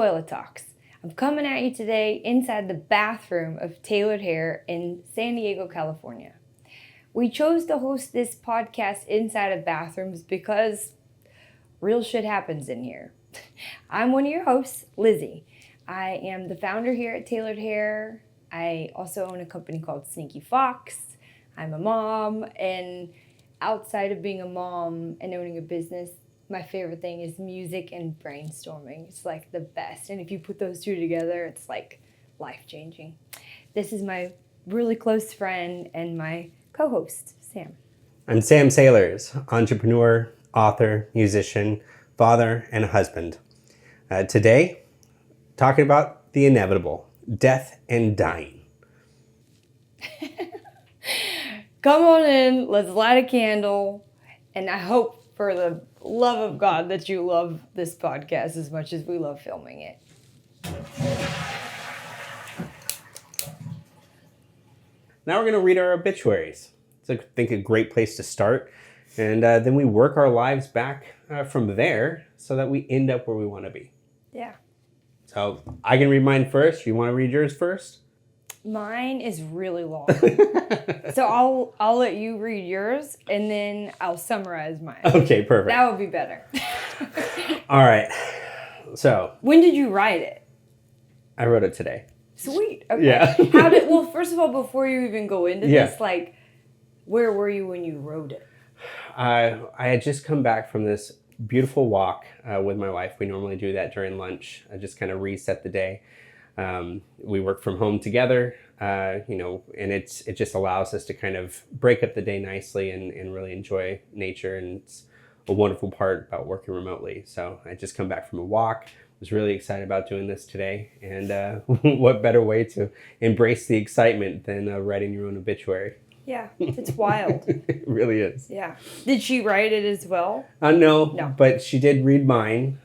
Toilette Talks. I'm coming at you today inside the bathroom of Tailored Hair in San Diego, California. We chose to host this podcast inside of bathrooms because real shit happens in here. I'm one of your hosts, Lizzy. I am the founder here at Tailored Hair. I also own a company called Sneaky Fox. I'm a mom, and outside of being a mom and owning a business, my favorite thing is music and brainstorming. It's like the best. And if you put those two together, it's like life-changing. This is my really close friend and my co-host, Sam. I'm Sam Sailors, entrepreneur, author, musician, father, and husband. Today, talking about the inevitable, death and dying. Come on in, let's light a candle, and I hope for the love of God that you love this podcast as much as we love filming it. Now we're going to read our obituaries. It's, I think, a great place to start. And then we work our lives back from there so that we end up where we want to be. Yeah. So I can read mine first. You want to read yours first? Mine is really long. So I'll let you read yours and then I'll summarize mine. Okay, perfect. That would be better. All right. So. When did you write it? I wrote it today. Sweet. Okay. Yeah. Well, first of all, before you even go into this, like, where were you when you wrote it? I had just come back from this beautiful walk with my wife. We normally do that during lunch. I just kind of reset the day. We work from home together, and it just allows us to kind of break up the day nicely and really enjoy nature. And it's a wonderful part about working remotely. So I just come back from a walk, was really excited about doing this today. And what better way to embrace the excitement than writing your own obituary? Yeah, it's wild. It really is. Yeah. Did she write it as well? No, but she did read mine,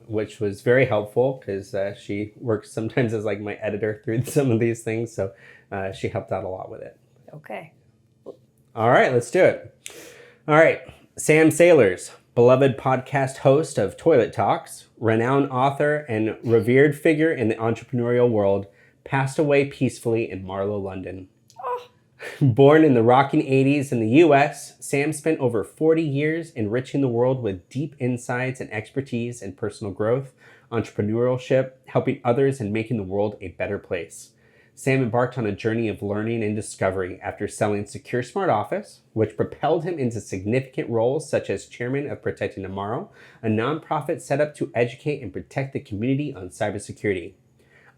which was very helpful because she works sometimes as like my editor through some of these things. So she helped out a lot with it. Okay. All right, let's do it. All right. Sam Sailors, beloved podcast host of Toilette Talks, renowned author and revered figure in the entrepreneurial world, passed away peacefully in Marlow, London. Born in the rocking 80s in the U.S., Sam spent over 40 years enriching the world with deep insights and expertise in personal growth, entrepreneurship, helping others, and making the world a better place. Sam embarked on a journey of learning and discovery after selling Secure Smart Office, which propelled him into significant roles such as chairman of Protecting Tomorrow, a nonprofit set up to educate and protect the community on cybersecurity.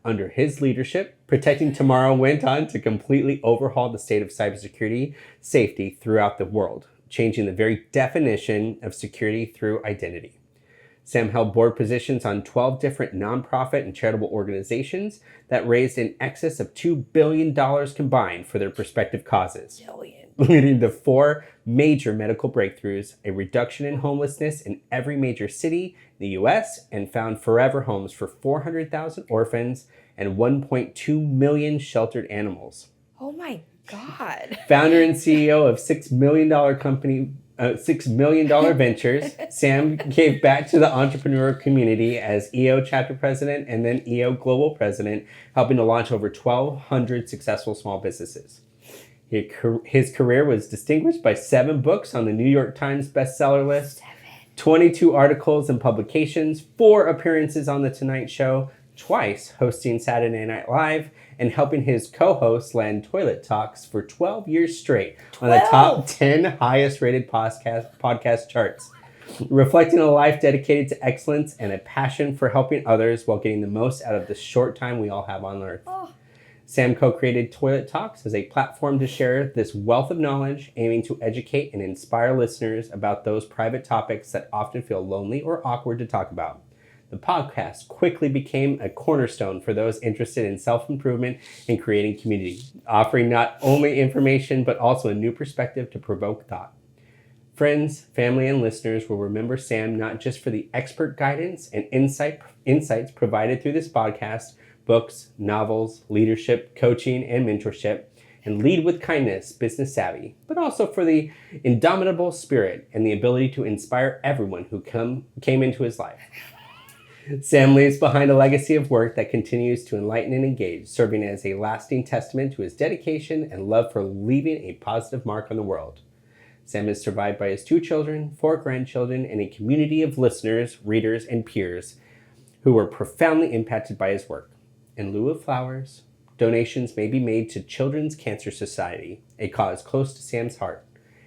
Under his leadership, Protecting Tomorrow went on to completely overhaul the state of cybersecurity safety throughout the world, changing the very definition of security through identity. Sam held board positions on 12 different nonprofit and charitable organizations that raised in excess of $2 billion combined for their respective causes, leading to 4 major medical breakthroughs, a reduction in homelessness in every major city in the U.S., and found forever homes for 400,000 orphans and 1.2 million sheltered animals. Oh my God. Founder and CEO of $6 million company, $6 million Ventures, Sam gave back to the entrepreneur community as EO Chapter President and then EO Global President, helping to launch over 1,200 successful small businesses. His career was distinguished by 7 books on the New York Times bestseller list, 22 articles and publications, 4 appearances on The Tonight Show, twice hosting Saturday Night Live, and helping his co-host land Toilette Talks for 12 years straight on the top 10 highest rated podcast charts, reflecting a life dedicated to excellence and a passion for helping others while getting the most out of the short time we all have on Earth. Sam co-created Toilette Talks as a platform to share this wealth of knowledge, aiming to educate and inspire listeners about those private topics that often feel lonely or awkward to talk about. The podcast quickly became a cornerstone for those interested in self-improvement and creating community, offering not only information, but also a new perspective to provoke thought. Friends, family, and listeners will remember Sam not just for the expert guidance and insights provided through this podcast, books, novels, leadership, coaching, and mentorship, and lead with kindness, business savvy, but also for the indomitable spirit and the ability to inspire everyone who came into his life. Sam leaves behind a legacy of work that continues to enlighten and engage, serving as a lasting testament to his dedication and love for leaving a positive mark on the world. Sam is survived by his 2 children, 4 grandchildren, and a community of listeners, readers, and peers who were profoundly impacted by his work. In lieu of flowers, donations may be made to Children's Cancer Society, a cause close to Sam's heart.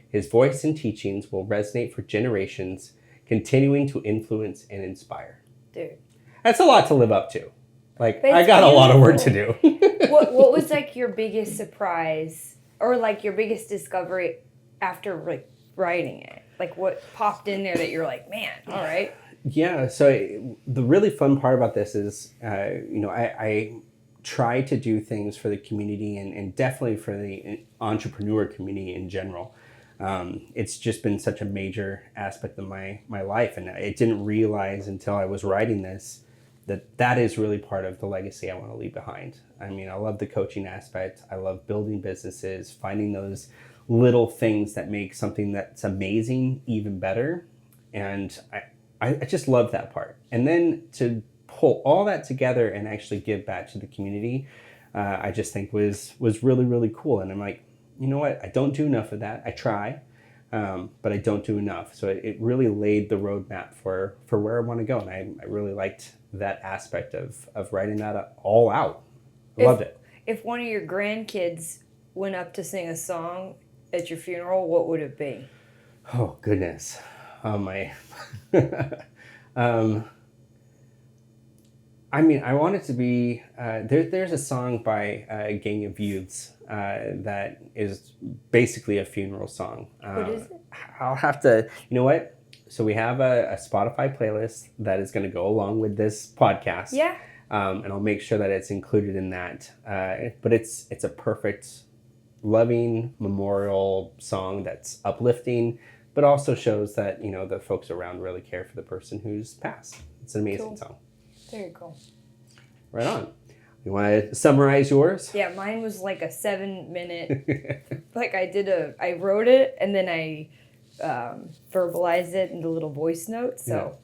His voice and teachings will resonate for generations, continuing to influence and inspire. Dude. That's a lot to live up to. Like, I beautiful. got a lot of work to do. What was like your biggest surprise or like your biggest discovery after like writing it? Like what popped in there that you're like, man, all right. Yeah, so the really fun part about this is, I try to do things for the community and definitely for the entrepreneur community in general. It's just been such a major aspect of my life, and I didn't realize until I was writing this that is really part of the legacy I want to leave behind. I mean, I love the coaching aspect. I love building businesses, finding those little things that make something that's amazing even better. And I just love that part. And then to pull all that together and actually give back to the community, I just think was really, really cool. And I'm like, you know what? I don't do enough of that. I try, but I don't do enough. So it really laid the roadmap for where I want to go. And I really liked that aspect of writing that all out. Loved it. If one of your grandkids went up to sing a song at your funeral, what would it be? Oh, goodness. Oh, my. I mean, I want it to be, there's a song by a gang of youths that is basically a funeral song. What is it? I'll have to, you know what? So we have a Spotify playlist that is going to go along with this podcast. Yeah. And I'll make sure that it's included in that. But it's a perfect, loving memorial song that's uplifting, but also shows that, the folks around really care for the person who's passed. It's an amazing song. Very cool. Right on. You want to summarize yours? Yeah, mine was like a 7-minute, like I wrote it and then I verbalized it into little voice notes. So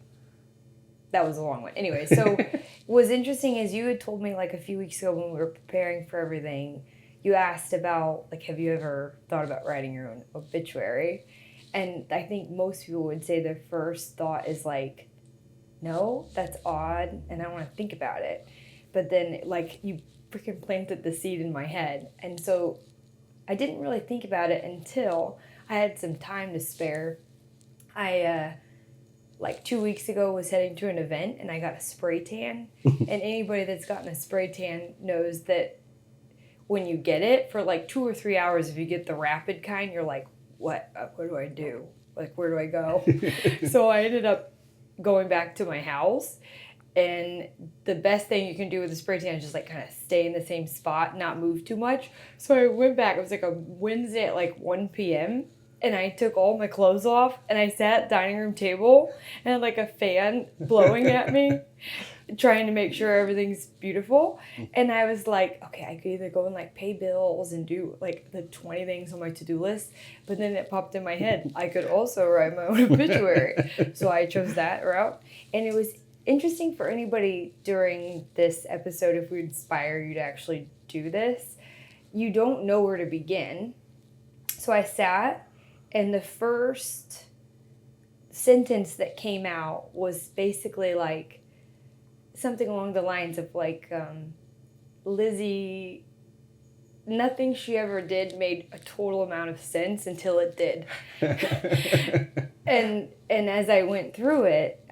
that was a long one. Anyway, so what's interesting is you had told me like a few weeks ago when we were preparing for everything, you asked about like, have you ever thought about writing your own obituary? And I think most people would say their first thought is like, no, that's odd, and I want to think about it. But then, like, you freaking planted the seed in my head. And so I didn't really think about it until I had some time to spare. I, like 2 weeks ago, was heading to an event, and I got a spray tan. And anybody that's gotten a spray tan knows that when you get it, for like 2 or 3 hours, if you get the rapid kind, you're like, what do I do? Like, where do I go? So I ended up going back to my house, and the best thing you can do with a spray tan is just like kind of stay in the same spot, not move too much. So I went back. It was like a Wednesday at like 1 p.m. and I took all my clothes off and I sat at the dining room table and had like a fan blowing at me, trying to make sure everything's beautiful. And I was like, okay, I could either go and like pay bills and do like the 20 things on my to-do list, but then it popped in my head, I could also write my own obituary. So I chose that route. And it was interesting for anybody during this episode, if we inspire you to actually do this, you don't know where to begin. So I sat, and the first sentence that came out was basically like something along the lines of like, Lizzy, nothing she ever did made a total amount of sense until it did. and as I went through it,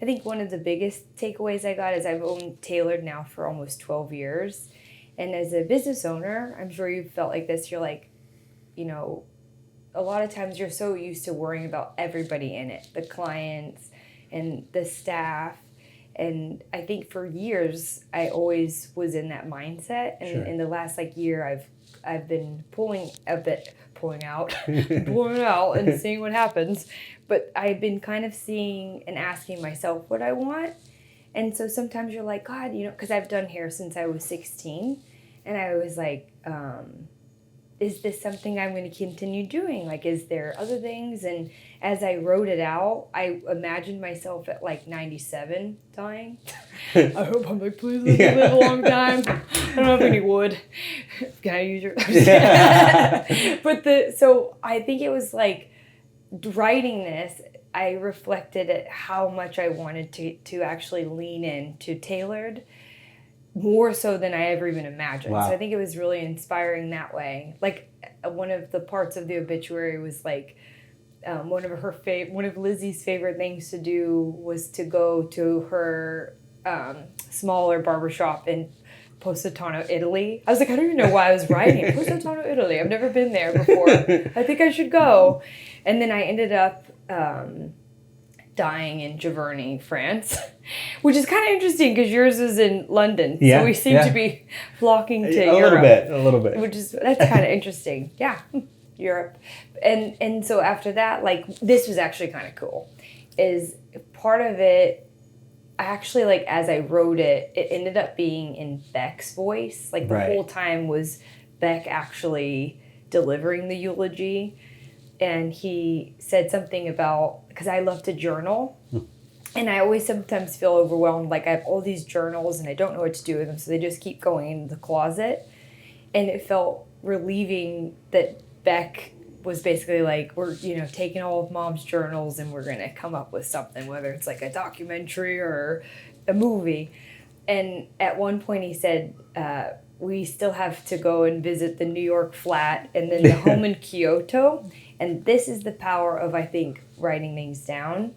I think one of the biggest takeaways I got is I've owned Tailored now for almost 12 years. And as a business owner, I'm sure you've felt like this. You're like, a lot of times you're so used to worrying about everybody in it, the clients and the staff. And I think for years, I always was in that mindset. And in the last year, I've been pulling out and seeing what happens. But I've been kind of seeing and asking myself what I want. And so sometimes you're like, God, because I've done hair since I was 16. And I was like, is this something I'm going to continue doing? Like, is there other things? And as I wrote it out, I imagined myself at like 97 dying. I hope I'm like, please let me live a long time. I don't have any wood. Can I use your... So I think it was like writing this, I reflected at how much I wanted to actually lean into Tailored, more so than I ever even imagined. Wow. So I think it was really inspiring that way. Like, one of the parts of the obituary was like, one of Lizzie's favorite things to do was to go to her smaller barbershop in Positano, Italy. I was like, I don't even know why I was writing Positano, Italy. I've never been there before. I think I should go. And then I ended up dying in Giverny, France, which is kind of interesting because yours is in London. Yeah, so we seem to be flocking to a Europe. A little bit. That's kind of interesting. Yeah, Europe. And so after that, like, this was actually kind of cool. Is part of it, I actually, like, as I wrote it, it ended up being in Beck's voice. Like, the whole time was Beck actually delivering the eulogy. And he said something about, because I love to journal, and I always sometimes feel overwhelmed. Like, I have all these journals and I don't know what to do with them, so they just keep going into the closet. And it felt relieving that Beck was basically like, we're, taking all of Mom's journals and we're going to come up with something, whether it's like a documentary or a movie. And at one point he said, we still have to go and visit the New York flat and then the home in Kyoto. And this is the power of, I think, writing things down.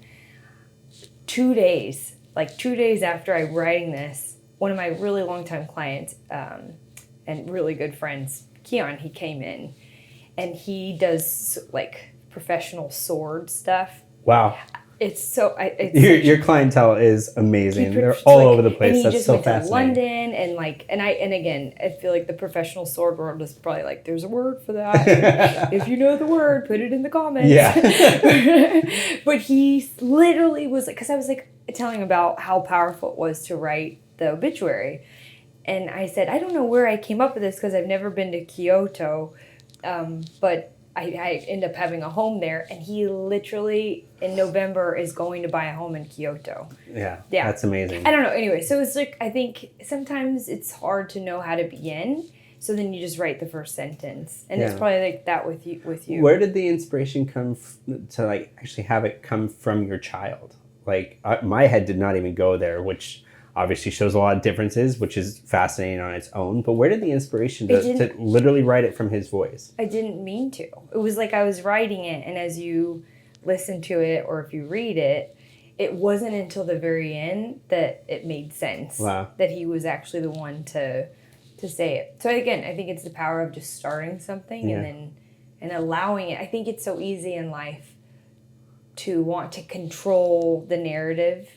2 days after I'm writing this, one of my really long-time clients and really good friends, Keon, he came in. And he does, like, professional sword stuff. Wow. It's so... Your clientele is amazing. They're all over the place. And he That's just so went fascinating. to London, and like, and again, I feel like the professional sword world is probably like, there's a word for that. If you know the word, put it in the comments. Yeah. But he literally was like, because I was like telling him about how powerful it was to write the obituary, and I said, I don't know where I came up with this because I've never been to Kyoto, but I end up having a home there, and he literally in November is going to buy a home in Kyoto. Yeah. That's amazing. I don't know. Anyway, so it's like, I think sometimes it's hard to know how to begin, so then you just write the first sentence, and it's probably like that with you. Where did the inspiration come to, like, actually have it come from your child? Like, my head did not even go there, which obviously shows a lot of differences, which is fascinating on its own. But where did the inspiration to literally write it from his voice? I didn't mean to. It was like I was writing it, and as you listen to it or if you read it, it wasn't until the very end that it made sense. Wow. That he was actually the one to say it. So again, I think it's the power of just starting something and allowing it. I think it's so easy in life to want to control the narrative,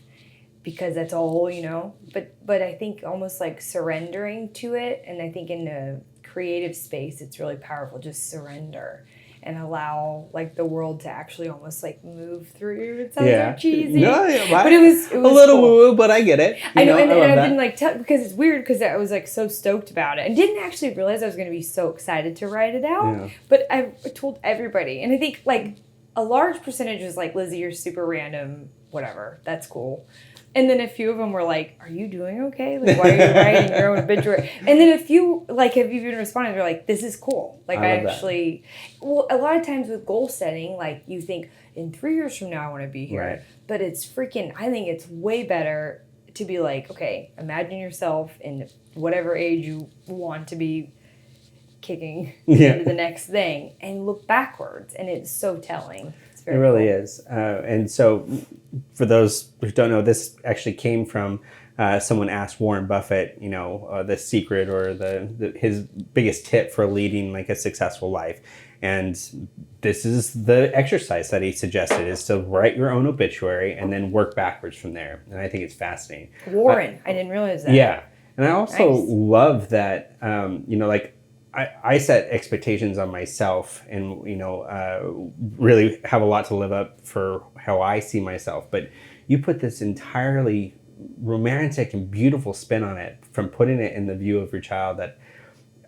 because that's all, but I think almost like surrendering to it. And I think in the creative space, it's really powerful. Just surrender and allow, like, the world to actually almost like move through you. It sounds so cheesy. No, but it was a little cool. woo-woo, but I get it. I know, and I didn't like tell, because it's weird, because I was like so stoked about it and didn't actually realize I was going to be so excited to write it out. Yeah. But I told everybody, and I think like a large percentage was like, Lizzie, you're super random, whatever, that's cool. And then a few of them were like, are you doing okay? Like, why are you writing your own obituary? And then a few, like, have you even responded? They're like, this is cool. Like, I actually, well, a lot of times with goal setting, like, you think, in 3 years from now, I want to be here. Right. But it's I think it's way better to be like, okay, imagine yourself in whatever age you want to be kicking into the next thing, and look backwards. And it's so telling. It really is. And so for those who don't know, this actually came from someone asked Warren Buffett, the secret or his biggest tip for leading like a successful life. And this is the exercise that he suggested, is to write your own obituary and then work backwards from there. And I think it's fascinating. Warren, I didn't realize that. Yeah. And I also love that, like, I set expectations on myself and, really have a lot to live up for how I see myself. But you put this entirely romantic and beautiful spin on it, from putting it in the view of your child, that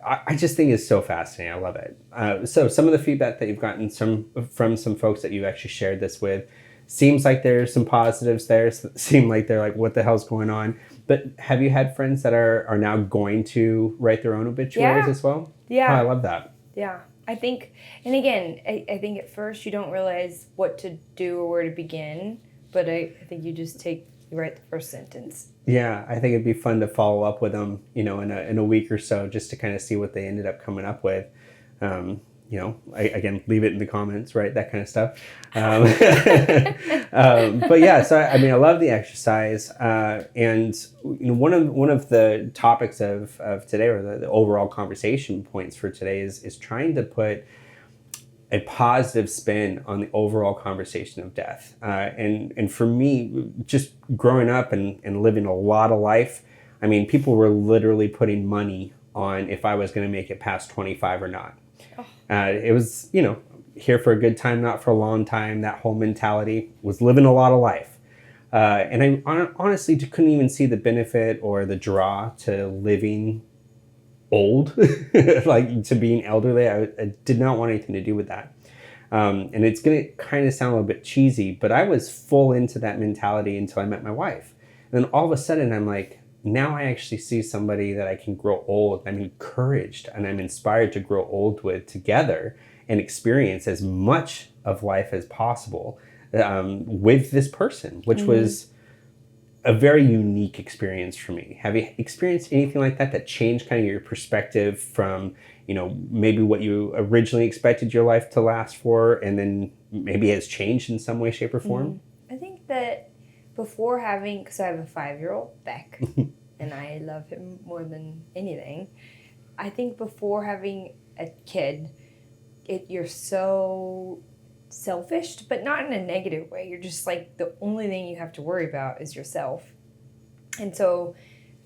I just think it's so fascinating. I love it. So some of the feedback that you've gotten from some folks that you've actually shared this with, seems like there's some positives there. Seem like they're like, what the hell's going on? But have you had friends that are now going to write their own obituaries as well? Yeah. Oh, I love that. Yeah. I think, and again, I think at first you don't realize what to do or where to begin, but I think you just you write the first sentence. Yeah, I think it'd be fun to follow up with them, in a week or so, just to kind of see what they ended up coming up with. Again, leave it in the comments, right? That kind of stuff. But yeah, so I love the exercise, and one of the topics of today, or the overall conversation points for today, is trying to put a positive spin on the overall conversation of death. And for me, just growing up and living a lot of life, people were literally putting money on if I was going to make it past 25 or not. It was, here for a good time, not for a long time. That whole mentality was living a lot of life. And I honestly couldn't even see the benefit or the draw to living old, like to being elderly. I did not want anything to do with that. And it's going to kind of sound a little bit cheesy, but I was full into that mentality until I met my wife. And then all of a sudden I'm like, now I actually see somebody that I can grow old. I'm encouraged and I'm inspired to grow old with together and experience as much of life as possible with this person, which was a very unique experience for me. Have you experienced anything like that changed kind of your perspective from, maybe what you originally expected your life to last for, and then maybe has changed in some way, shape, or form? I think that before having, because I have a 5-year-old, Beck, and I love him more than anything. I think before having a kid, you're so selfish, but not in a negative way. You're just like, the only thing you have to worry about is yourself. And so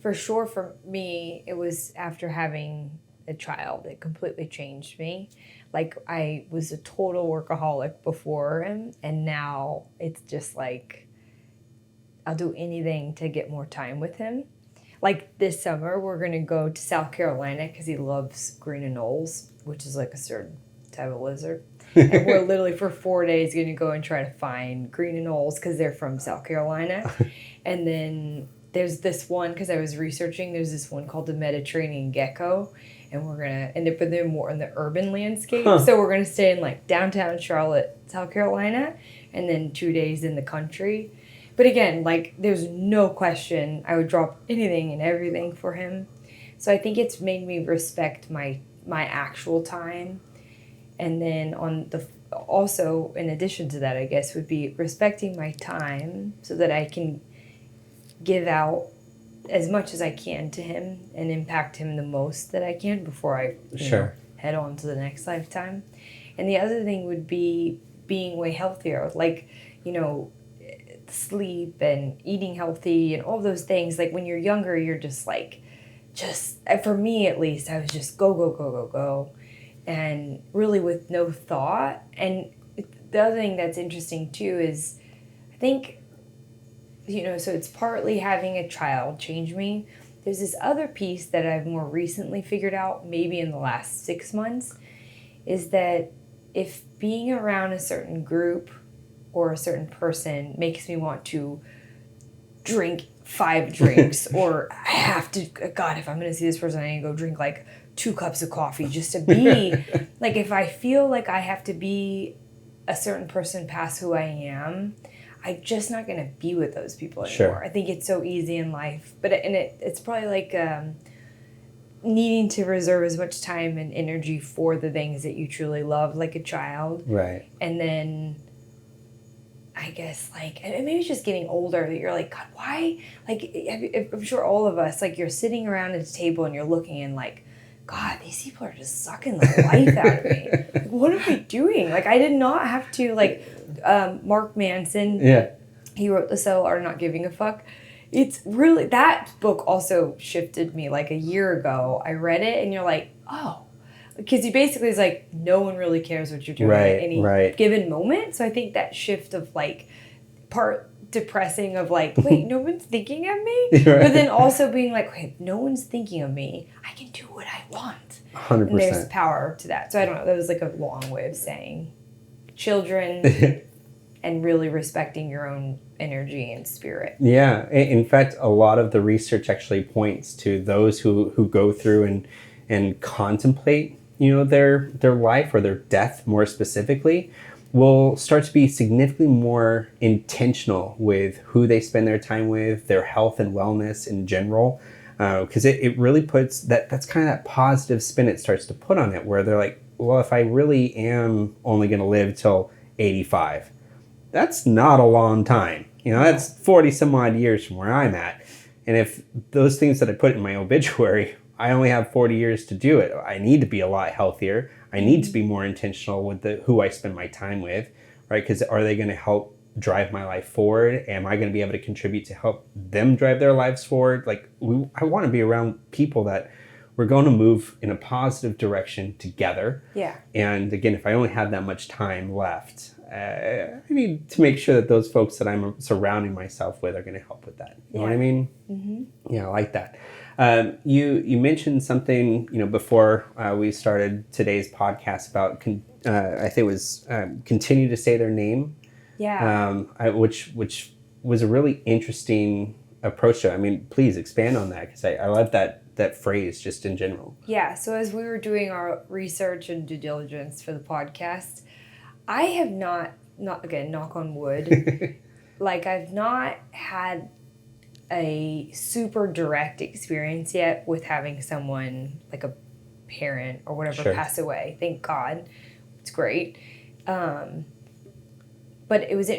for sure for me, it was after having a child, it completely changed me. Like, I was a total workaholic before him, and now it's just like, I'll do anything to get more time with him. Like this summer, we're going to go to South Carolina because he loves green anoles, which is like a certain type of lizard. And we're literally for 4 days going to go and try to find green anoles because they're from South Carolina. And then there's this one, because I was researching, there's this one called the Mediterranean gecko. And we're going to, but they're more in the urban landscape. So we're going to stay in like downtown Charlotte, South Carolina, and then 2 days in the country. But again, like, there's no question I would drop anything and everything for him. So I think it's made me respect my actual time. And then also, in addition to that, I guess, would be respecting my time so that I can give out as much as I can to him and impact him the most that I can before I head on to the next lifetime. And the other thing would be being way healthier. Like, sleep and eating healthy and all those things. Like, when you're younger, you're just for me at least, I was just go, and really with no thought. And the other thing that's interesting too is, I think, so it's partly having a child change me. There's this other piece that I've more recently figured out, maybe in the last 6 months, is that if being around a certain group or a certain person makes me want to drink 5 drinks, or I have to, God, if I'm going to see this person, I need to go drink like 2 cups of coffee just to be, like, if I feel like I have to be a certain person past who I am, I'm just not going to be with those people anymore. Sure. I think it's so easy in life, but it's probably like needing to reserve as much time and energy for the things that you truly love, like a child. Right. And then, I guess, like, and maybe it's just getting older that you're like, God, why? Like, I'm sure all of us, like, you're sitting around at a table and you're looking and like, God, these people are just sucking the life out of me. Like, what am I doing? Like, I did not have to, like, Mark Manson. Yeah. He wrote The Subtle Art of Not Giving a Fuck. It's really, that book also shifted me like a year ago. I read it and you're like, oh. Because he basically is like, no one really cares what you're doing at any given moment. So I think that shift of like, depressing of like, wait, no one's thinking of me? Right. But then also being like, wait, no one's thinking of me. I can do what I want. 100%. And there's power to that. So I don't know. That was like a long way of saying children and really respecting your own energy and spirit. Yeah. In fact, a lot of the research actually points to those who go through and contemplate, their life or their death more specifically, will start to be significantly more intentional with who they spend their time with, their health and wellness in general. Because it really puts that's kind of that positive spin it starts to put on it, where they're like, well, if I really am only going to live till 85, that's not a long time. That's 40 some odd years from where I'm at. And if those things that I put in my obituary, I only have 40 years to do it, I need to be a lot healthier. I need to be more intentional with who I spend my time with, right? Because are they going to help drive my life forward? Am I going to be able to contribute to help them drive their lives forward? Like, I want to be around people that we're going to move in a positive direction together. Yeah. And again, if I only have that much time left, I need to make sure that those folks that I'm surrounding myself with are going to help with that. You know what I mean? Mm-hmm. Yeah, I like that. You mentioned something, before we started today's podcast about, I think it was continue to say their name. Yeah. Which was a really interesting approach to it. I mean, please expand on that, because I love that phrase just in general. Yeah. So as we were doing our research and due diligence for the podcast, I have not again, knock on wood, like I've not had a super direct experience yet with having someone like a parent or whatever pass away. Thank God. It's great. But it was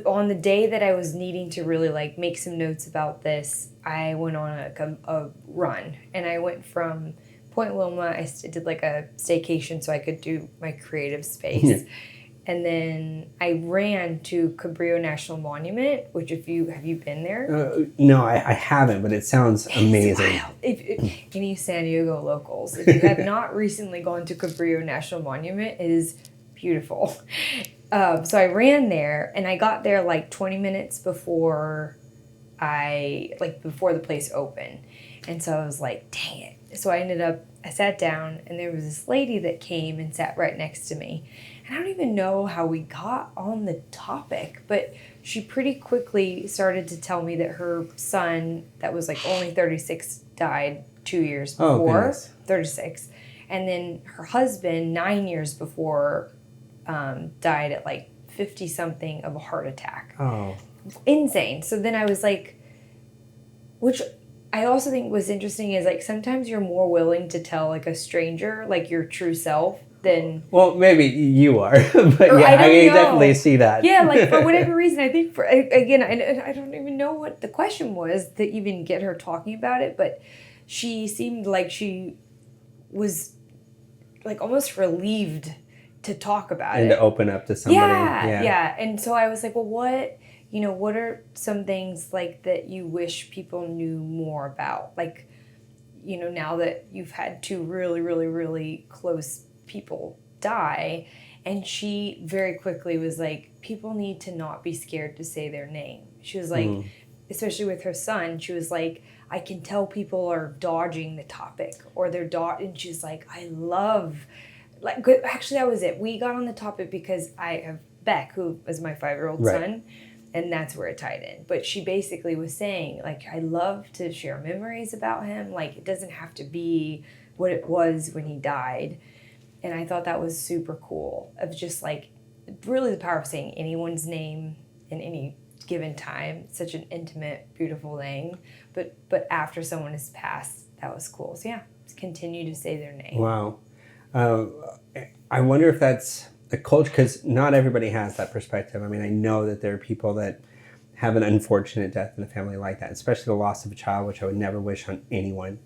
on the day that I was needing to really like make some notes about this, I went on a run, and I went from Point Loma. I did like a staycation so I could do my creative space. Yeah. And then I ran to Cabrillo National Monument, which have you been there? No, I haven't, but it sounds amazing. Wild. If any San Diego locals, if you have not recently gone to Cabrillo National Monument, it is beautiful. So I ran there, and I got there like 20 minutes before before the place opened. And so I was like, dang it. So I sat down, and there was this lady that came and sat right next to me. And I don't even know how we got on the topic, but she pretty quickly started to tell me that her son, that was like only 36, died 2 years before. 36. And then her husband, 9 years before, died at like 50-something of a heart attack. Oh. Insane. So then I was like, which I also think was interesting is like sometimes you're more willing to tell like a stranger like your true self than... Well, maybe you are, but yeah, I definitely see that. Yeah, like for whatever reason, I think I don't even know what the question was to even get her talking about it, but she seemed like she was like almost relieved to talk about it. And to open up to somebody. Yeah. And so I was like, well, what are some things like that you wish people knew more about? Like, now that you've had two really, really, really close people die. And she very quickly was like, people need to not be scared to say their name. She was like, especially with her son, she was like, I can tell people are dodging the topic or they're and she's like, I love, like, actually that was it. We got on the topic because I have Beck, who is my 5-year-old son, and that's where it tied in. But she basically was saying, like, I love to share memories about him. Like, it doesn't have to be what it was when he died. And I thought that was super cool, of just like really the power of saying anyone's name in any given time. It's such an intimate, beautiful thing. But after someone has passed, that was cool. So yeah, just continue to say their name. Wow. I wonder if that's a culture, because not everybody has that perspective. I mean, I know that there are people that have an unfortunate death in a family like that, especially the loss of a child, which I would never wish on anyone.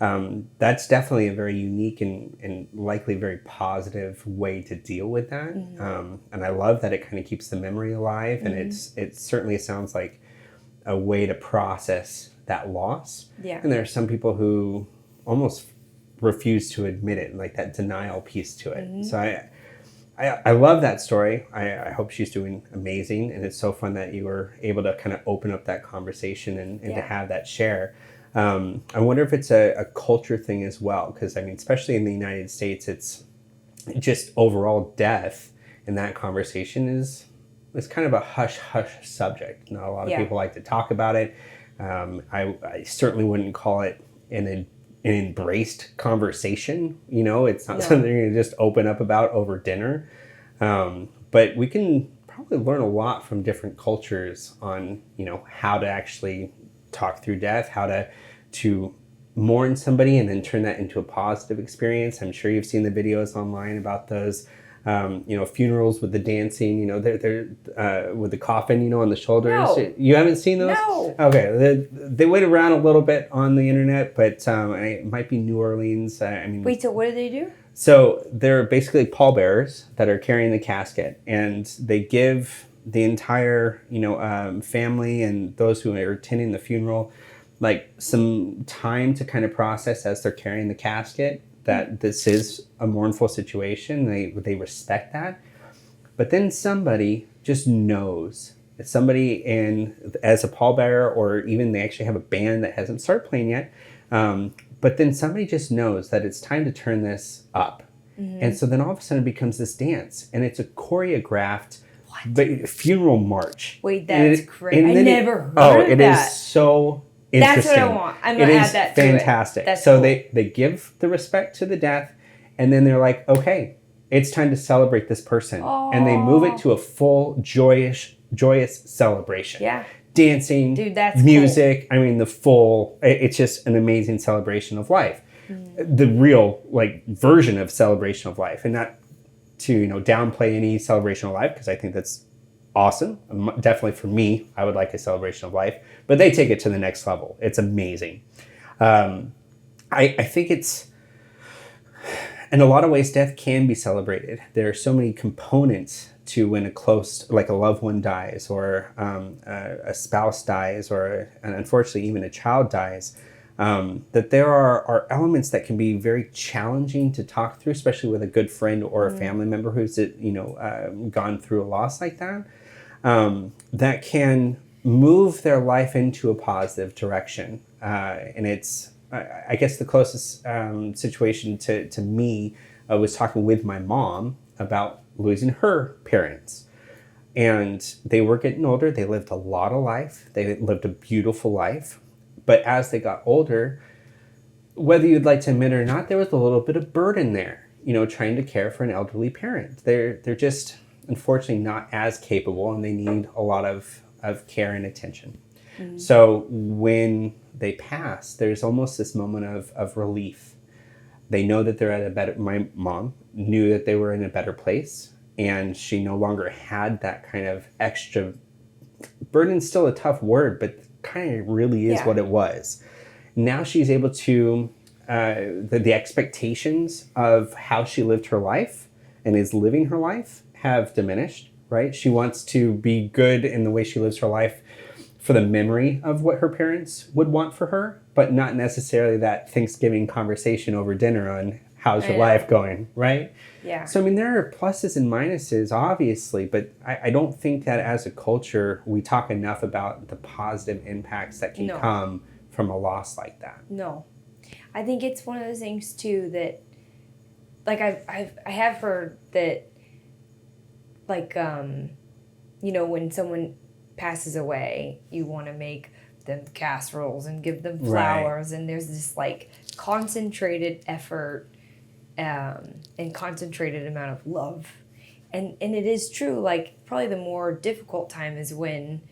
That's definitely a very unique and likely very positive way to deal with that. Mm-hmm. And I love that it kind of keeps the memory alive. And it certainly sounds like a way to process that loss. Yeah. And there are some people who almost refuse to admit it, like that denial piece to it. Mm-hmm. So I love that story. I hope she's doing amazing. And it's so fun that you were able to kind of open up that conversation and to have that share. I wonder if it's a culture thing as well. Because, I mean, especially in the United States, it's just overall death in that conversation is kind of a hush-hush subject. Not a lot of people like to talk about it. I certainly wouldn't call it an embraced conversation. You know, it's not something you're going to just open up about over dinner. But we can probably learn a lot from different cultures on, you know, how to actually talk through death, how to mourn somebody and then turn that into a positive experience. I'm sure you've seen the videos online about those, you know, funerals with the dancing, you know, they're with the coffin, you know, on the shoulders. No. You haven't seen those? No. Okay. They went around a little bit on the internet, but it might be New Orleans. I mean, wait, so what do they do? So they're basically pallbearers that are carrying the casket, and they give the entire, you know, family and those who are attending the funeral, like some time to kind of process as they're carrying the casket that this is a mournful situation. They respect that. But then somebody just knows. Somebody as a pallbearer, or even they actually have a band that hasn't started playing yet. But then somebody just knows that it's time to turn this up. Mm-hmm. And so then all of a sudden it becomes this dance. And it's a choreographed funeral march. Wait, that's crazy. I never heard of that. It is so interesting. That's what I want. I'm going to add that to it. Fantastic. That's so cool. they give the respect to the death, and then they're like, okay, it's time to celebrate this person. Oh. And they move it to a full joyous celebration. Yeah. Dancing, dude, that's music. Cool. I mean, it's just an amazing celebration of life. The real version of celebration of life, and not to, you know, downplay any celebration of life, because I think that's awesome. Definitely for me, I would like a celebration of life, but they take it to the next level. It's amazing. I think it's, in a lot of ways, death can be celebrated. There are so many components to when a loved one dies, or a spouse dies, or unfortunately even a child dies, that there are elements that can be very challenging to talk through, especially with a good friend or a family member who's, you know, gone through a loss like that, that can move their life into a positive direction. And it's, I guess the closest situation to me was talking with my mom about losing her parents. And they were getting older. They lived a lot of life. They lived a beautiful life. But as they got older, whether you'd like to admit it or not, there was a little bit of burden there, you know, trying to care for an elderly parent. They're just, unfortunately, not as capable, and they need a lot of care and attention. Mm-hmm. So when they pass, there's almost this moment of relief. They know that they're at my mom knew that they were in a better place, and she no longer had that kind of extra burden's still a tough word, but kind of really is what it was. Now she's able to, the expectations of how she lived her life and is living her life have diminished, right? She wants to be good in the way she lives her life for the memory of what her parents would want for her, but not necessarily that Thanksgiving conversation over dinner on how's your life going, right? Yeah. So, I mean, there are pluses and minuses, obviously, but I don't think that as a culture, we talk enough about the positive impacts that can come from a loss like that. No. I think it's one of those things, too, that, like, I have heard that, like, you know, when someone passes away, you want to make them casseroles and give them flowers, and there's this, like, concentrated effort and concentrated amount of love. And it is true, like, probably the more difficult time is when,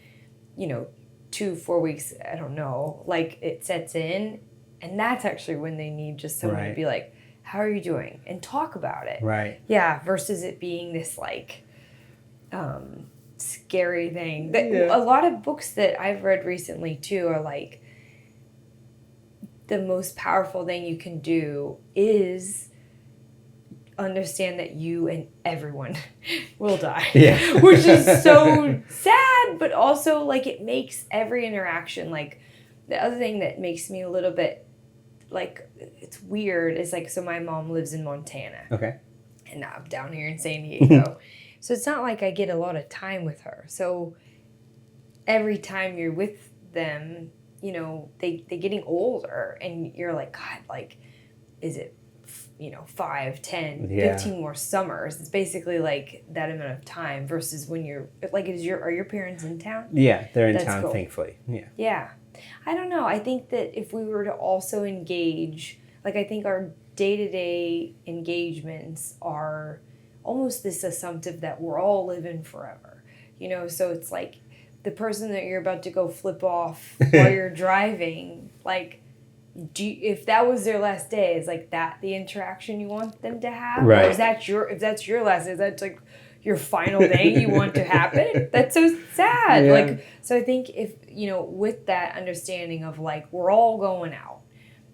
you know, 2-4 weeks, I don't know, like, it sets in, and that's actually when they need just someone to be like, how are you doing? And talk about it. Right. Yeah, versus it being this, like, scary thing. A lot of books that I've read recently, too, are like, the most powerful thing you can do is understand that you and everyone will die. Yeah. Which is so sad, but also, like, it makes every interaction, like, the other thing that makes me a little bit, like, it's weird is, like, so my mom lives in Montana. Okay. and now I'm down here in San Diego. So it's not like I get a lot of time with her. So every time you're with them, you know, they're getting older, and you're like, God, like, is it, 5, 10, 15 more summers? It's basically like that amount of time versus when you're like, are your parents in town? Yeah, they're in That's town, cool. thankfully. Yeah. Yeah. I don't know. I think that if we were to also engage, like, I think our day-to-day engagements are almost this assumptive that we're all living forever. So it's like the person that you're about to go flip off while you're driving, like, if that was their last day, is like that the interaction you want them to have? Right. Or if that's your last day, that's like your final day you want to happen? That's so sad. Yeah. Like, so I think if, with that understanding of like, we're all going out,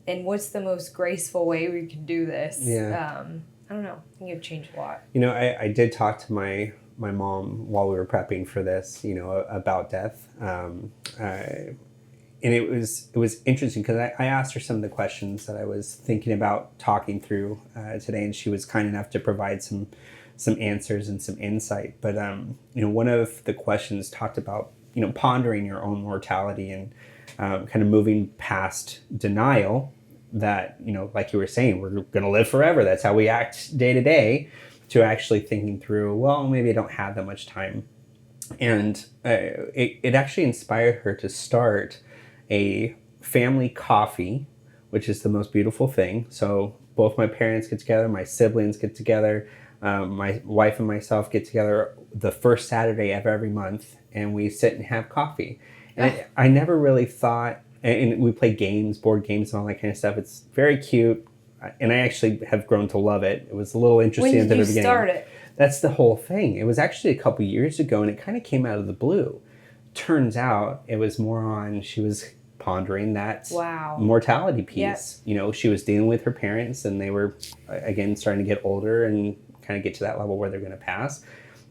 and what's the most graceful way we can do this? Yeah. I don't know. I think it'd change a lot. I did talk to my mom while we were prepping for this, about death. And it was interesting because I asked her some of the questions that I was thinking about talking through today, and she was kind enough to provide some answers and some insight. But one of the questions talked about pondering your own mortality and kind of moving past denial that like you were saying, we're going to live forever. That's how we act day to day. To actually thinking through, well, maybe I don't have that much time, and it actually inspired her to start a family coffee, which is the most beautiful thing. So both my parents get together, my siblings get together, my wife and myself get together the first Saturday of every month, and we sit and have coffee. And I never really thought, and we play games, board games and all that kind of stuff. It's very cute, and I actually have grown to love it. It was a little interesting at the beginning. When did you start it? That's the whole thing. It was actually a couple years ago, and it kind of came out of the blue. Turns out it was more on, she was pondering that mortality piece. Yep. She was dealing with her parents, and they were, again, starting to get older and kind of get to that level where they're going to pass.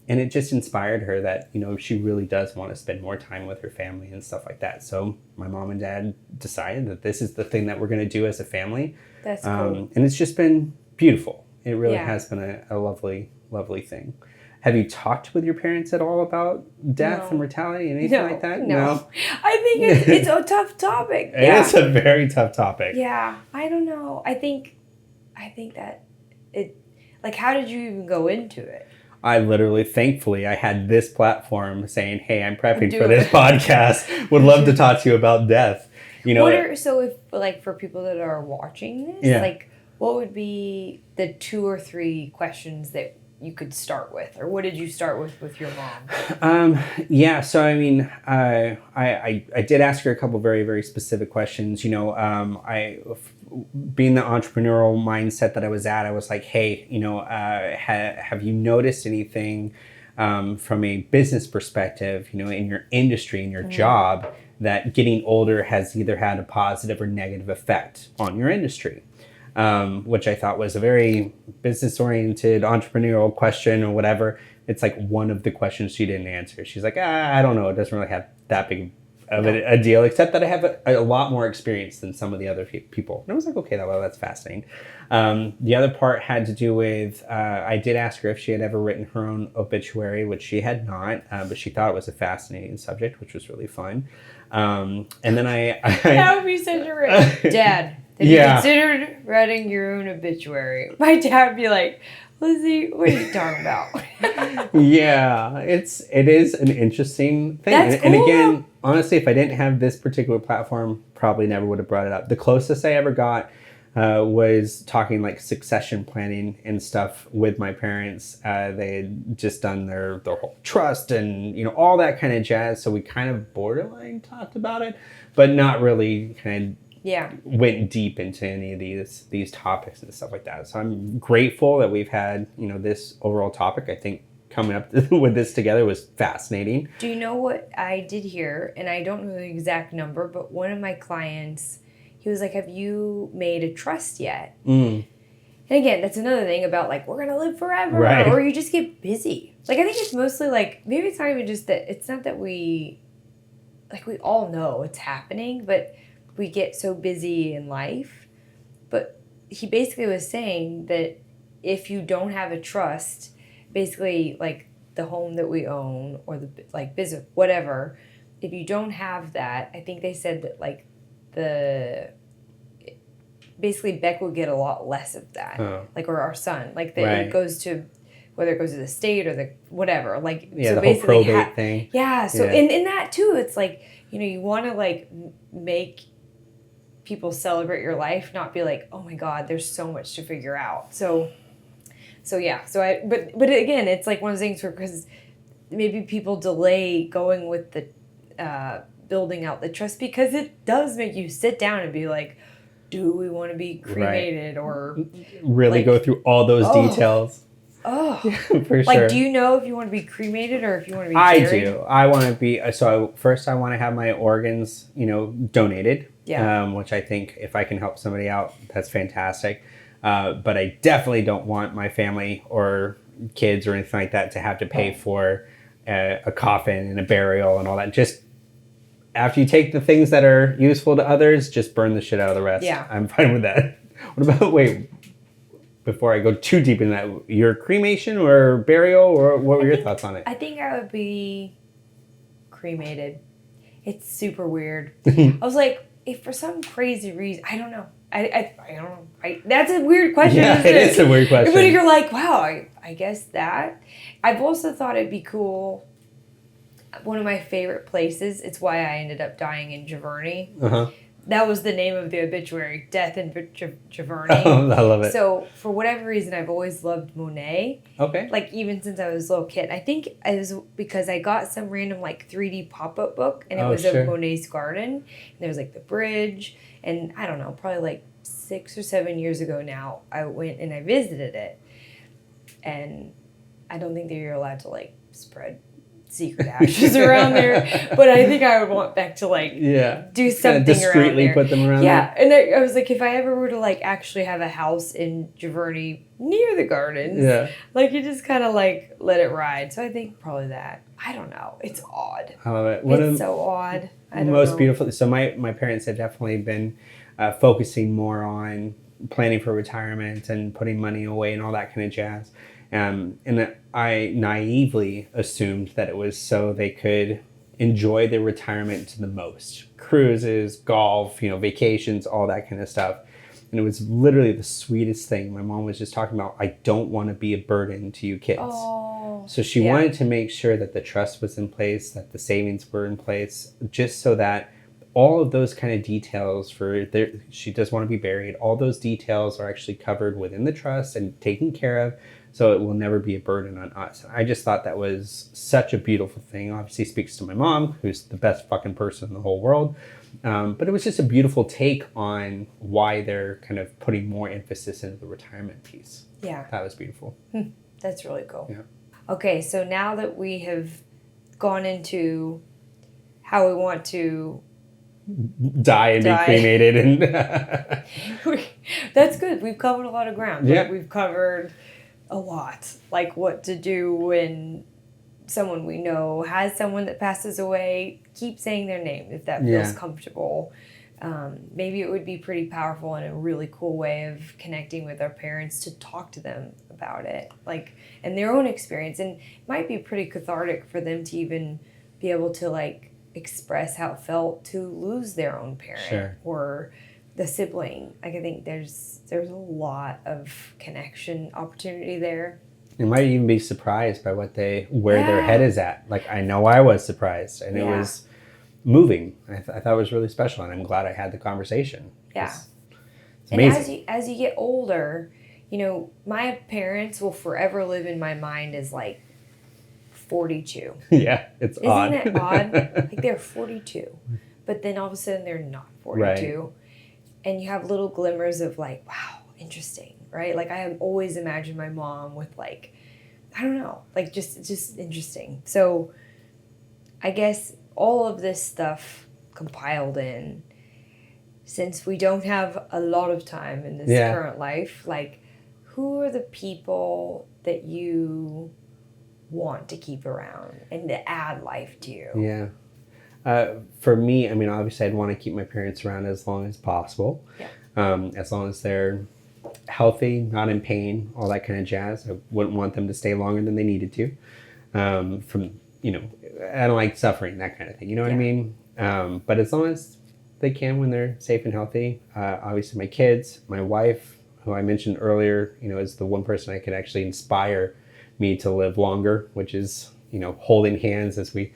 And it just inspired her that, she really does want to spend more time with her family and stuff like that. So my mom and dad decided that this is the thing that we're going to do as a family. That's cool. And it's just been beautiful. It really has been a lovely, lovely thing. Have you talked with your parents at all about death and mortality and anything like that? No. I think it's a tough topic. It is a very tough topic. Yeah. I don't know. I think that it, like, how did you even go into it? I literally, thankfully, I had this platform saying, hey, I'm prepping for this podcast. Would love to talk to you about death. So if, like, for people that are watching this, like, what would be the 2 or 3 questions that you could start with, or what did you start with your mom? So I mean, I did ask her a couple very, very specific questions. Being the entrepreneurial mindset that I was at, I was like, hey, have you noticed anything from a business perspective, in your industry, in your job, that getting older has either had a positive or negative effect on your industry? Which I thought was a very business-oriented, entrepreneurial question or whatever. It's like one of the questions she didn't answer. She's like, I don't know. It doesn't really have that big of a deal, except that I have a lot more experience than some of the other people. And I was like, okay, that's fascinating. The other part had to do with, I did ask her if she had ever written her own obituary, which she had not, but she thought it was a fascinating subject, which was really fun. And then that would be such a rich Dad. Have you considered writing your own obituary? My dad would be like, Lizzy, what are you talking about? Yeah, it is an interesting thing. That's cool. And again, honestly, if I didn't have this particular platform, probably never would have brought it up. The closest I ever got was talking like succession planning and stuff with my parents. They had just done their whole trust and all that kind of jazz. So we kind of borderline talked about it, but not really kind of went deep into any of these topics and stuff like that. So I'm grateful that we've had this overall topic. I think coming up with this together was fascinating. Do you know what I did hear? And I don't know the exact number, but one of my clients, he was like, have you made a trust yet? And again, that's another thing about like, we're going to live forever, right? Or you just get busy. Like, I think it's mostly like, maybe it's not even just that, it's not that we all know it's happening, but we get so busy in life. But he basically was saying that if you don't have a trust, basically like the home that we own or the like business, whatever, if you don't have that, I think they said that like basically Beck would get a lot less of that, like, or our son, like it goes to, whether it goes to the state or the whatever, like, yeah, so the whole probate thing. Yeah, so in that too, it's like, you know, you want to like make people celebrate your life, not be like, oh my God, there's so much to figure out. So yeah, but again, it's like one of those things where, because maybe people delay going with the building out the trust, because it does make you sit down and be like, do we want to be cremated, or really like, go through all those details? Oh, for like, sure. do you know if you want to be cremated or if you want to be buried? I do. I want to be. So first, I want to have my organs, you know, donated. Yeah. Which I think if I can help somebody out, that's fantastic. But I definitely don't want my family or kids or anything like that to have to pay for a coffin and a burial and all that. Just after you take the things that are useful to others, just burn the shit out of the rest. Yeah. I'm fine with that. What about, before I go too deep in that, your cremation or burial, or what were your thoughts on it? I think I would be cremated. It's super weird. I was like, if for some crazy reason, I don't know. I don't know. That's a weird question. Yeah, it is a weird question. But you're like, wow, I guess that. I've also thought it'd be cool. One of my favorite places, it's why I ended up dying in Giverny. Uh-huh. That was the name of the obituary, Death in Giverny. Oh, I love it. So, for whatever reason, I've always loved Monet. Okay. Like, even since I was a little kid. I think it was because I got some random, like, 3D pop-up book, and it was of Monet's garden. And there was, like, the bridge. And, I don't know, probably, like, 6 or 7 years ago now, I went and I visited it. And I don't think that you're allowed to, like, spread secret ashes around there, but I think I would want Beck to like do something discreetly around there. Put them around there. And I was like, if I ever were to like actually have a house in Giverny near the gardens, like you just kind of like let it ride. So I think probably that. I don't know. It's odd. I love it. It's so odd. I don't most know. Beautiful. So my parents have definitely been focusing more on planning for retirement and putting money away and all that kind of jazz. And I naively assumed that it was so they could enjoy their retirement to the most. Cruises, golf, vacations, all that kind of stuff. And it was literally the sweetest thing. My mom was just talking about, I don't want to be a burden to you kids. Oh, so she wanted to make sure that the trust was in place, that the savings were in place, just so that all of those kind of details she does want to be buried. All those details are actually covered within the trust and taken care of. So it will never be a burden on us. I just thought that was such a beautiful thing. Obviously speaks to my mom, who's the best fucking person in the whole world. But it was just a beautiful take on why they're kind of putting more emphasis into the retirement piece. Yeah. That was beautiful. That's really cool. Yeah. Okay, so now that we have gone into how we want to die and be cremated. And that's good. We've covered a lot of ground. Yeah. Like, we've covered a lot, like what to do when someone we know has someone that passes away. Keep saying their name if that feels comfortable. Maybe it would be pretty powerful and a really cool way of connecting with our parents to talk to them about it, like, and their own experience. And it might be pretty cathartic for them to even be able to like express how it felt to lose their own parent or the sibling. Like, I think there's a lot of connection opportunity there. You might even be surprised by where their head is at. Like, I know I was surprised, and it was moving. I thought it was really special, and I'm glad I had the conversation. Yeah. It's amazing. And as you get older, my parents will forever live in my mind as like 42. Yeah, it's odd. Isn't it odd? Like, they're 42, but then all of a sudden they're not 42. Right. And you have little glimmers of like, wow, interesting, right? Like, I have always imagined my mom with like, I don't know, like just interesting. So I guess all of this stuff compiled in, since we don't have a lot of time in this current life, like, who are the people that you want to keep around and to add life to you? Yeah. For me, obviously I'd want to keep my parents around as long as possible. Yeah. As long as they're healthy, not in pain, all that kind of jazz. I wouldn't want them to stay longer than they needed to. From, I don't like suffering, that kind of thing. You know what I mean? But as long as they can, when they're safe and healthy, obviously my kids, my wife, who I mentioned earlier, is the one person I could actually inspire me to live longer, which is, holding hands as we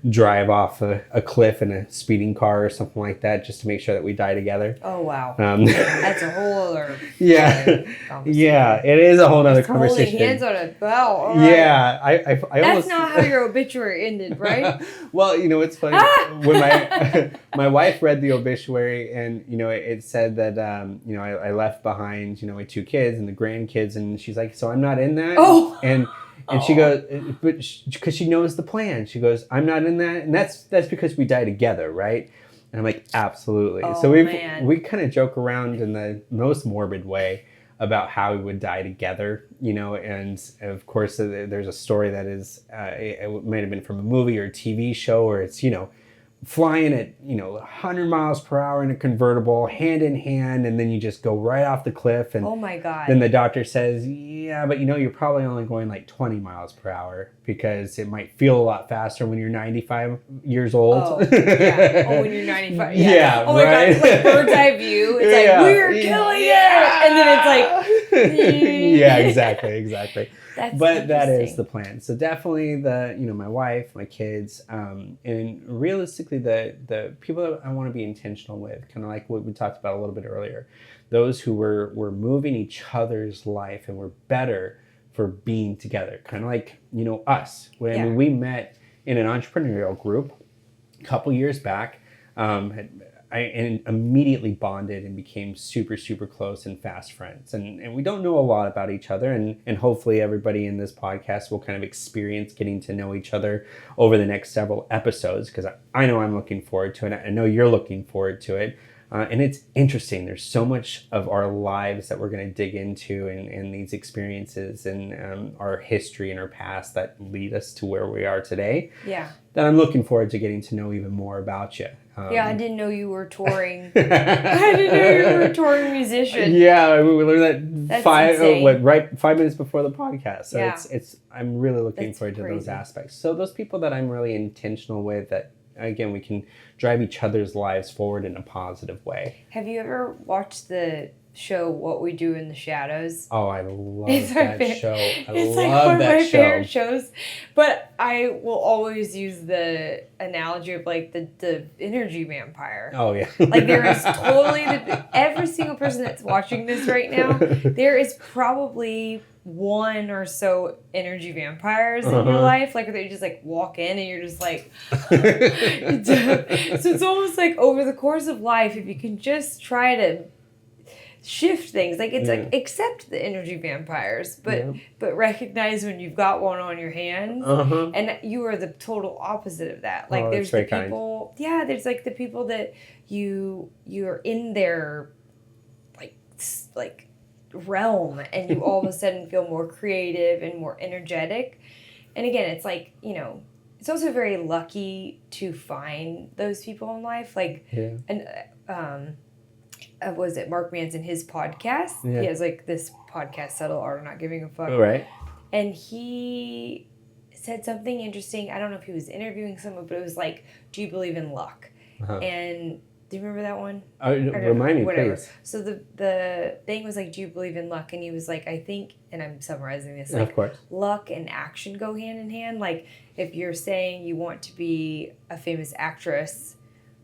drive off a cliff in a speeding car or something like that, just to make sure that we die together. Oh, wow. That's a whole other conversation. Yeah, it is a whole other conversation. Holding hands on a bell. All yeah, right. I That's almost... not how your obituary ended, right? Well, it's funny. When my wife read the obituary, and it said that I left behind my 2 kids and the grandkids, and she's like, so I'm not in that. Oh. And she goes, but because she knows the plan, she goes, I'm not in that, and that's because we die together, right? And I'm like, absolutely. Oh, So man. we kind of joke around in the most morbid way about how we would die together, and of course there's a story that is, it might have been from a movie or a TV show, where it's, flying at 100 miles per hour in a convertible, hand in hand, and then you just go right off the cliff, and oh my God. then the doctor says, yeah, but you're probably only going like 20 miles per hour, because it might feel a lot faster when you're 95 years old. Oh, yeah. Oh, when you're 95. Yeah. Yeah, oh my God, right? it's like bird's eye view. It's like, we're killing it. And then it's like... yeah, exactly. But that is the plan. So definitely my wife, my kids, and realistically the people that I want to be intentional with, kind of like what we talked about a little bit earlier, those who were moving each other's life and were better for being together, kind of like, us. When we met in an entrepreneurial group a couple years back, I immediately bonded and became super, super close and fast friends. And we don't know a lot about each other. And hopefully everybody in this podcast will kind of experience getting to know each other over the next several episodes, because I know I'm looking forward to it. I know you're looking forward to it. And it's interesting. There's so much of our lives that we're going to dig into, and these experiences and our history and our past that lead us to where we are today. Yeah. That I'm looking forward to getting to know even more about you. I didn't know you were touring. I didn't know you were a touring musician. Yeah, we learned that 5 minutes before the podcast. So yeah. it's I'm really looking forward to those aspects. So those people that I'm really intentional with, that again we can drive each other's lives forward in a positive way. Have you ever watched the show What We Do in the Shadows? Oh, I love that show. It's like one of my favorite shows. But I will always use the analogy of like the energy vampire. Oh yeah. Like there is totally every single person that's watching this right now, there is probably one or so energy vampires in your life, like they just like walk in and you're just like so it's almost like over the course of life, if you can just try to shift things, like it's like accept the energy vampires, but recognize when you've got one on your hands, and you are the total opposite of that. Like there's the people there's like the people that you're in their like realm, and you all of a sudden feel more creative and more energetic. And again, it's like, it's also very lucky to find those people in life. Like, and was it Mark Manson, his podcast? Yeah. He has like this podcast, Subtle Art of Not Giving a Fuck. Right. And he said something interesting. I don't know if he was interviewing someone, but it was like, do you believe in luck? And do you remember that one? Remind me, please. So the thing was like, do you believe in luck? And he was like, I think, and I'm summarizing this, like, of course, luck and action go hand in hand. Like, if you're saying you want to be a famous actress,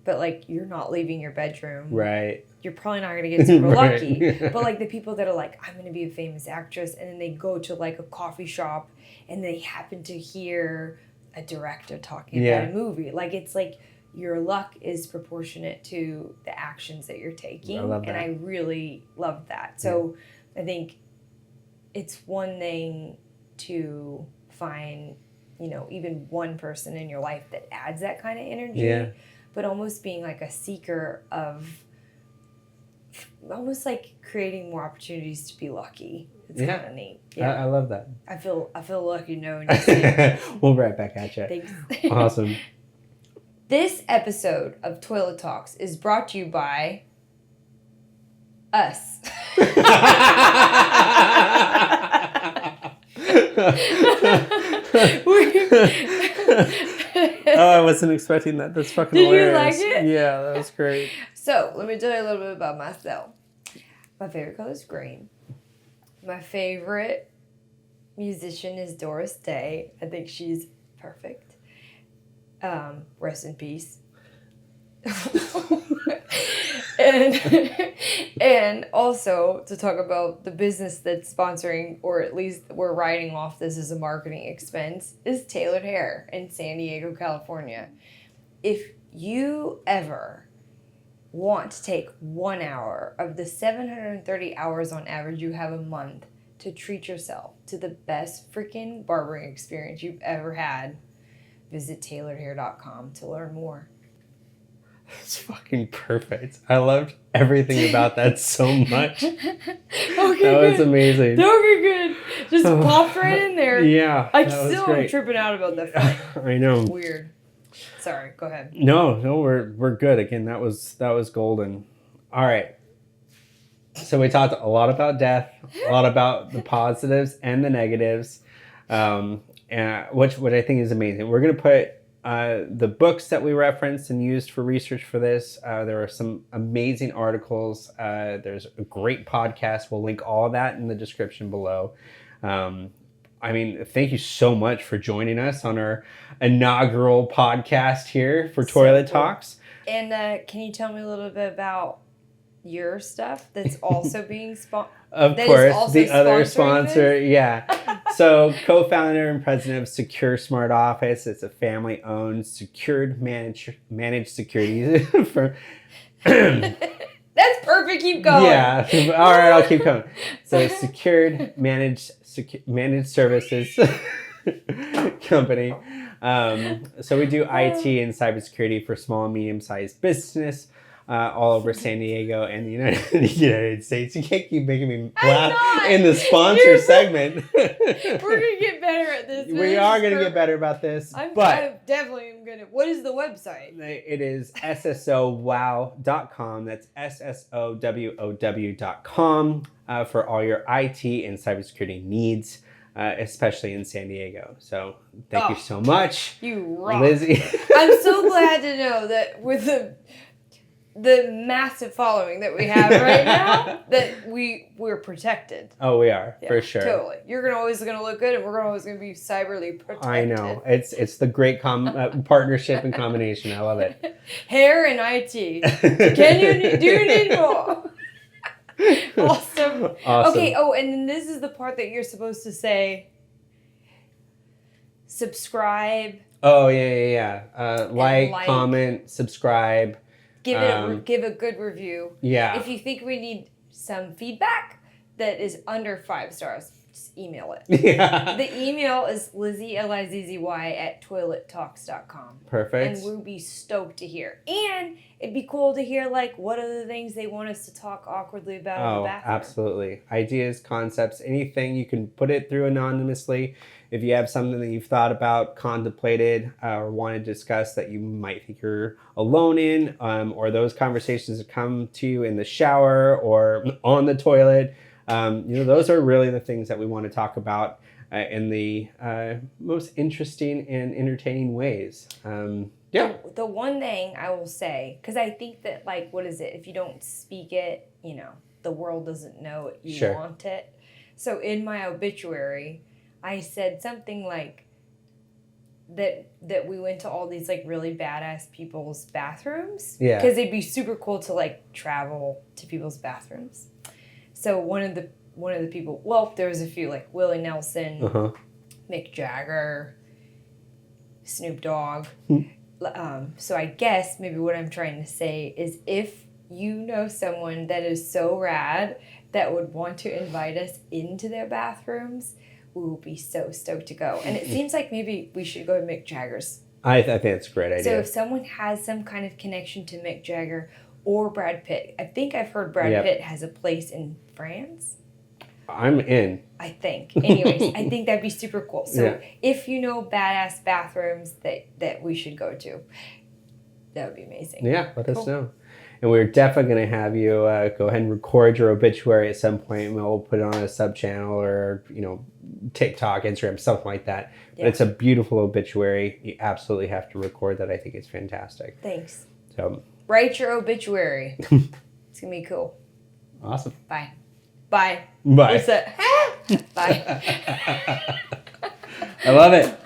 but like you're not leaving your bedroom, right? You're probably not going to get super lucky. But like the people that are like, I'm going to be a famous actress, and then they go to like a coffee shop and they happen to hear a director talking about a movie. Like, it's like your luck is proportionate to the actions that you're taking. I love that. And I really love that. So I think it's one thing to find, even one person in your life that adds that kind of energy, but almost being like a seeker of almost like creating more opportunities to be lucky. It's kind of neat. Yeah. I love that. I feel lucky knowing you. We'll right back at you. Thanks. Awesome. This episode of Toilet Talks is brought to you by Us. Oh, I wasn't expecting that. That's fucking hilarious. Did you like it? Yeah, that was great. So, let me tell you a little bit about myself. My favorite color is green. My favorite musician is Doris Day. I think she's perfect. Rest in peace. and also to talk about the business that's sponsoring, or at least we're writing off this as a marketing expense, is Tailored Hair in San Diego, California. If you ever want to take 1 hour of the 730 hours on average you have a month to treat yourself to the best freaking barbering experience you've ever had, visit tailoredhair.com to learn more. That's fucking perfect. I loved everything about that so much. Okay, That was amazing. Okay, good. Just popped right in there. Yeah, I that was still great. am tripping out about that fight. I know. Weird. Sorry, go ahead. No, we're good. Again, that was golden. All right. So we talked a lot about death, a lot about the positives and the negatives, and which I think is amazing. We're gonna put the books that we referenced and used for research for this. There are some amazing articles. There's a great podcast. We'll link all of that in the description below. I mean, thank you so much for joining us on our inaugural podcast here for Toilet Talks. And can you tell me a little bit about your stuff that's also being sponsored? Of course, the other sponsor, yeah. So, co-founder and president of Secure Smart Office. It's a family-owned, secured, managed security firm. That's perfect. Keep going. Yeah. All right, I'll keep going. So, secured, managed services company. So we do IT and cybersecurity for small and medium-sized business. All over San Diego and the United States. You can't keep making me laugh in the sponsor segment. We're gonna get better at this. We are gonna get better about this. I but definitely am gonna. What is the website? It is ssowow.com. That's ssowow.com for all your IT and cybersecurity needs, especially in San Diego. So thank you so much. You rock. Lizzy. I'm so glad to know that with the massive following that we have right now, that we're protected. Oh, we are, for sure. Totally. You're always gonna look good, and we're always gonna be cyberly protected. I know. It's the great partnership and combination. I love it. Hair and IT. Do you need more? Awesome. Okay. Oh, and then this is the part that you're supposed to say. Subscribe. Oh yeah. Like, comment, subscribe. Give a good review. Yeah. If you think we need some feedback that is under 5 stars, just email it. Yeah. The email is Lizzy, Lizzy @toilettalks.com. Perfect. And we'll be stoked to hear. And it'd be cool to hear what are the things they want us to talk awkwardly about in the bathroom. Absolutely. Ideas, concepts, anything. You can put it through anonymously. If you have something that you've thought about, contemplated, or want to discuss that you might think you're alone in, or those conversations that come to you in the shower or on the toilet, those are really the things that we want to talk about in the most interesting and entertaining ways. Yeah. The one thing I will say, because I think that, what is it? If you don't speak it, the world doesn't know it. You want it. So in my obituary, I said something like that we went to all these really badass people's bathrooms. Yeah. Because it'd be super cool to travel to people's bathrooms. So one of the people, well, there was a few Willie Nelson, Mick Jagger, Snoop Dogg. So I guess maybe what I'm trying to say is if you know someone that is so rad that would want to invite us into their bathrooms, we will be so stoked to go. And it seems like maybe we should go to Mick Jagger's. I think it's a great idea. So if someone has some kind of connection to Mick Jagger or Brad Pitt, I think I've heard Brad Pitt has a place in France. I'm in. I think. Anyways, I think that'd be super cool. So if you know badass bathrooms that we should go to, that would be amazing. Yeah, let us know. And we're definitely going to have you go ahead and record your obituary at some point, and we'll put it on a sub channel or, TikTok, Instagram, something like that. Yeah. But it's a beautiful obituary. You absolutely have to record that. I think it's fantastic. Thanks. So write your obituary. It's going to be cool. Awesome. Bye. Bye. Bye. Bye. I love it.